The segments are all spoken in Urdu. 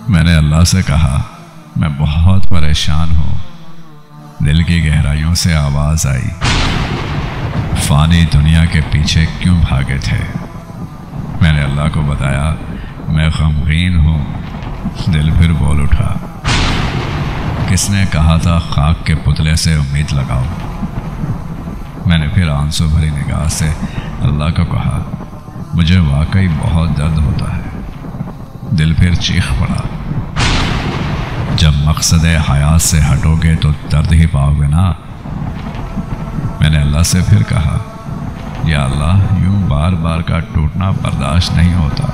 میں نے اللہ سے کہا میں بہت پریشان ہوں۔ دل کی گہرائیوں سے آواز آئی، فانی دنیا کے پیچھے کیوں بھاگے تھے؟ میں نے اللہ کو بتایا میں غمگین ہوں۔ دل پھر بول اٹھا، کس نے کہا تھا خاک کے پتلے سے امید لگاؤ؟ میں نے پھر آنسو بھری نگاہ سے اللہ کو کہا، مجھے واقعی بہت درد ہوتا ہے۔ دل پھر چیخ پڑا، جب مقصد حیات سے ہٹو گے تو درد ہی پاؤ گے نا۔ میں نے اللہ سے پھر کہا، یا اللہ یوں بار بار کا ٹوٹنا برداشت نہیں ہوتا۔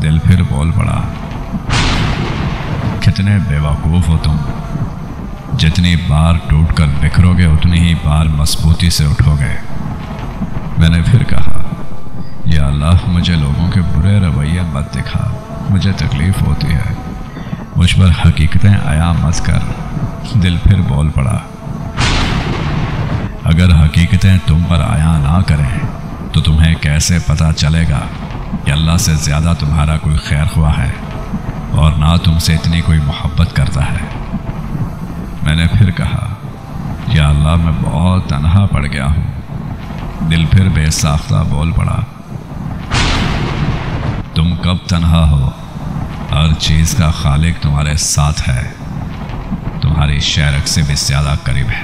دل پھر بول پڑا، کتنے بے وقوف ہو تم، جتنی بار ٹوٹ کر بکھرو گے اتنی ہی بار مضبوطی سے اٹھو گے۔ میں نے پھر کہا، یا اللہ مجھے لوگوں کے برے رویے مت دکھا، مجھے تکلیف ہوتی ہے، مجھ پر حقیقتیں عیاں مت کر۔ دل پھر بول پڑا، اگر حقیقتیں تم پر عیاں نہ کریں تو تمہیں کیسے پتہ چلے گا کہ اللہ سے زیادہ تمہارا کوئی خیر خواہ ہے اور نہ تم سے اتنی کوئی محبت کرتا ہے۔ میں نے پھر کہا، یا اللہ میں بہت تنہا پڑ گیا ہوں۔ دل پھر بے ساختہ بول پڑا، تم کب تنہا ہو؟ ہر چیز کا خالق تمہارے ساتھ ہے، تمہاری شہرک سے بھی زیادہ قریب ہے۔